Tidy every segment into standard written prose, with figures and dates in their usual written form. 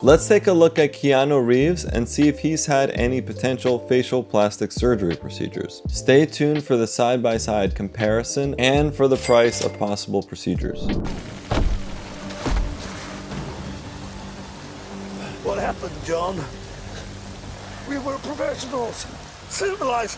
Let's take a look at Keanu Reeves and see if he's had any potential facial plastic surgery procedures. Stay tuned for the side-by-side comparison and for the price of possible procedures. What happened, John? We were professionals, civilized.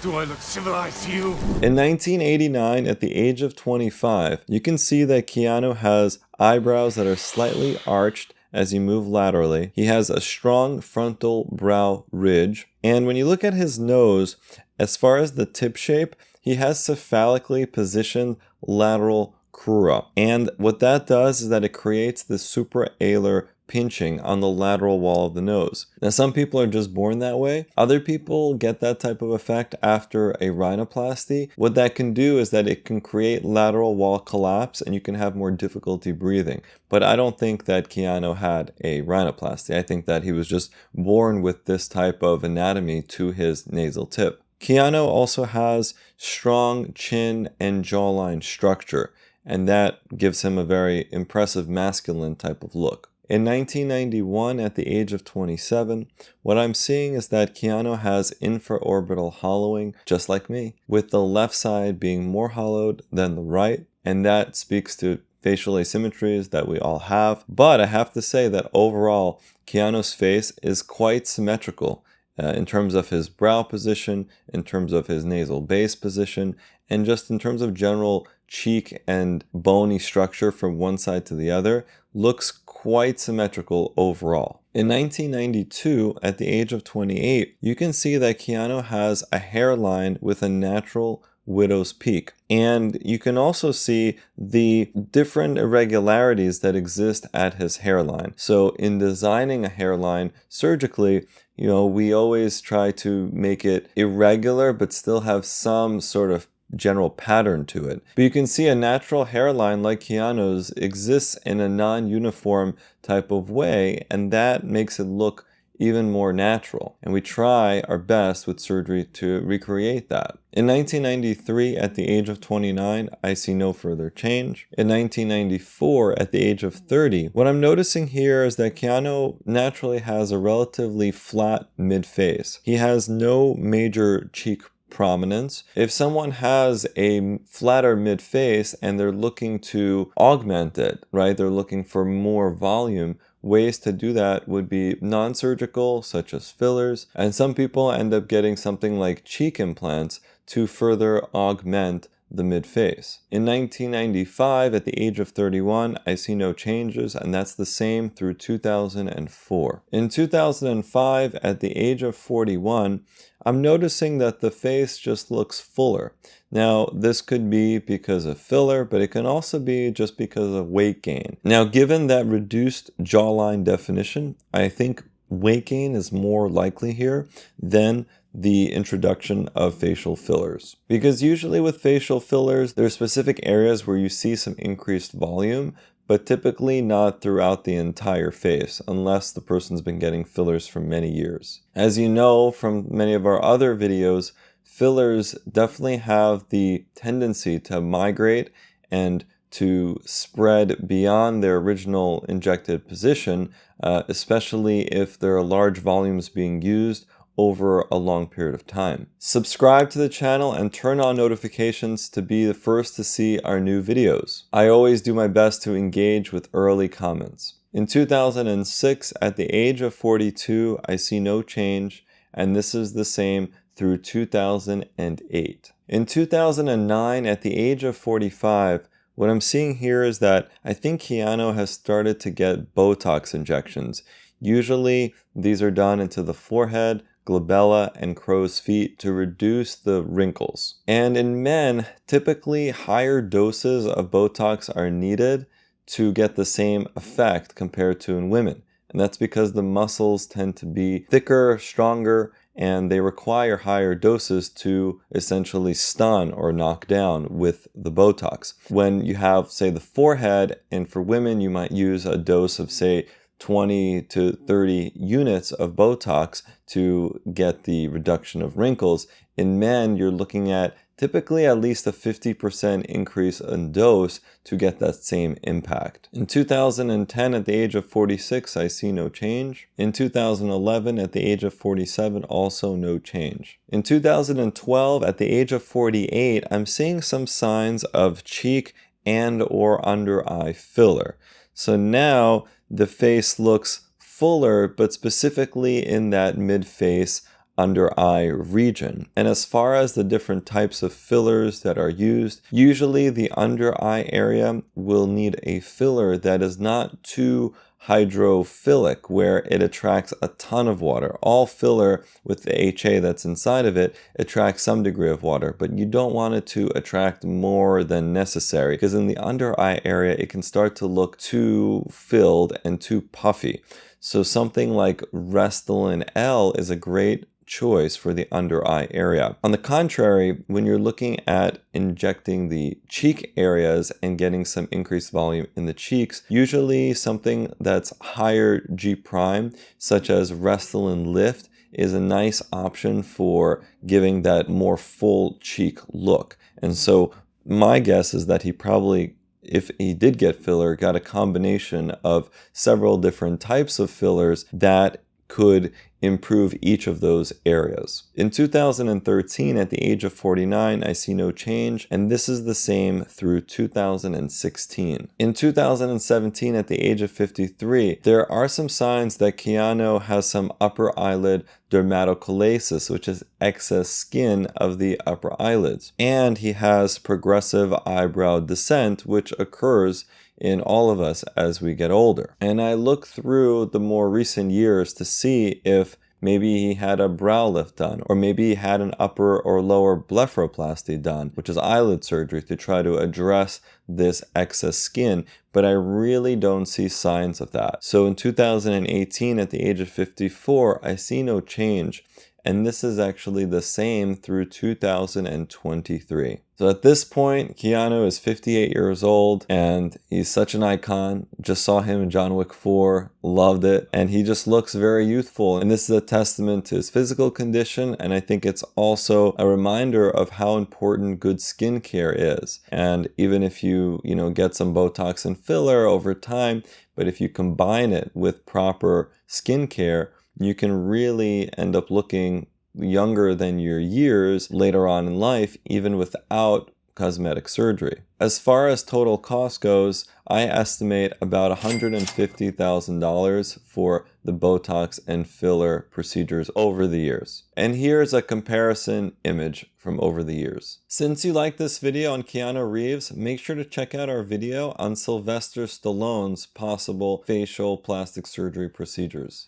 Do I look civilized to you? In 1989, at the age of 25, you can see that Keanu has eyebrows that are slightly arched as you move laterally. He has a strong frontal brow ridge. And when you look at his nose, as far as the tip shape, he has cephalically positioned lateral crura. And what that does is that it creates this supraalar pinching on the lateral wall of the nose. Now, some people are just born that way. Other people get that type of effect after a rhinoplasty. What that can do is that it can create lateral wall collapse and you can have more difficulty breathing. But I don't think that Keanu had a rhinoplasty. I think that he was just born with this type of anatomy to his nasal tip. Keanu also has strong chin and jawline structure, and that gives him a very impressive masculine type of look. In 1991, at the age of 27, what I'm seeing is that Keanu has infraorbital hollowing, just like me, with the left side being more hollowed than the right, and that speaks to facial asymmetries that we all have. But I have to say that overall, Keanu's face is quite symmetrical in terms of his brow position, in terms of his nasal base position, and just in terms of general cheek and bony structure from one side to the other, looks quite symmetrical overall. In 1992, at the age of 28, you can see that Keanu has a hairline with a natural widow's peak. And you can also see the different irregularities that exist at his hairline. So in designing a hairline surgically, we always try to make it irregular but still have some sort of general pattern to it. But you can see a natural hairline like Keanu's exists in a non-uniform type of way, and that makes it look even more natural. And we try our best with surgery to recreate that. In 1993, at the age of 29, I see no further change. In 1994, at the age of 30, what I'm noticing here is that Keanu naturally has a relatively flat mid-face. He has no major cheek prominence. If someone has a flatter mid-face and they're looking to augment it, right? They're looking for more volume. Ways to do that would be non-surgical, such as fillers, and some people end up getting something like cheek implants to further augment the mid-face. In 1995, at the age of 31, I see no changes, and that's the same through 2004. In 2005, at the age of 41, I'm noticing that the face just looks fuller. Now, this could be because of filler, but it can also be just because of weight gain. Now, given that reduced jawline definition, I think weight gain is more likely here than the introduction of facial fillers. Because usually with facial fillers, there are specific areas where you see some increased volume, but typically not throughout the entire face, unless the person's been getting fillers for many years. As you know from many of our other videos, fillers definitely have the tendency to migrate and to spread beyond their original injected position, especially if there are large volumes being used over a long period of time. Subscribe to the channel and turn on notifications to be the first to see our new videos. I always do my best to engage with early comments. In 2006, at the age of 42, I see no change, and this is the same through 2008. In 2009, at the age of 45, what I'm seeing here is that I think Keanu has started to get Botox injections. Usually, these are done into the forehead, glabella, and crow's feet to reduce the wrinkles. And in men, typically higher doses of Botox are needed to get the same effect compared to in women. And that's because the muscles tend to be thicker, stronger, and they require higher doses to essentially stun or knock down with the Botox. When you have, say, the forehead, and for women, you might use a dose of, say, 20 to 30 units of Botox to get the reduction of wrinkles. In men, you're looking at typically at least a 50% increase in dose to get that same impact. In 2010, at the age of 46, I see no change. In 2011, at the age of 47, also no change. In 2012, at the age of 48, I'm seeing some signs of cheek and or under eye filler. So now the face looks fuller, but specifically in that mid-face under eye region. And as far as the different types of fillers that are used, usually the under eye area will need a filler that is not too hydrophilic, where it attracts a ton of water. All filler with the HA that's inside of it attracts some degree of water, but you don't want it to attract more than necessary, because in the under eye area it can start to look too filled and too puffy. So something like Restylane L is a great choice for the under eye area. On the contrary, when you're looking at injecting the cheek areas and getting some increased volume in the cheeks, usually something that's higher G prime, such as Restylane Lift, is a nice option for giving that more full cheek look. And so my guess is that he probably, if he did get filler, got a combination of several different types of fillers that could improve each of those areas. In 2013, at the age of 49, I see no change, and this is the same through 2016. In 2017, at the age of 53, there are some signs that Keanu has some upper eyelid dermatochalasis, which is excess skin of the upper eyelids, and he has progressive eyebrow descent, which occurs in all of us as we get older. And I look through the more recent years to see if maybe he had a brow lift done, or maybe he had an upper or lower blepharoplasty done, which is eyelid surgery to try to address this excess skin, but I really don't see signs of that. So in 2018, at the age of 54, I see no change. And this is actually the same through 2023. So at this point, Keanu is 58 years old, and he's such an icon. Just saw him in John Wick 4, loved it, and he just looks very youthful. And this is a testament to his physical condition, and I think it's also a reminder of how important good skincare is. And even if you get some Botox and filler over time, but if you combine it with proper skincare, you can really end up looking younger than your years later on in life, even without cosmetic surgery. As far as total cost goes, I estimate about $150,000 for the Botox and filler procedures over the years. And here's a comparison image from over the years. Since you like this video on Keanu Reeves, make sure to check out our video on Sylvester Stallone's possible facial plastic surgery procedures.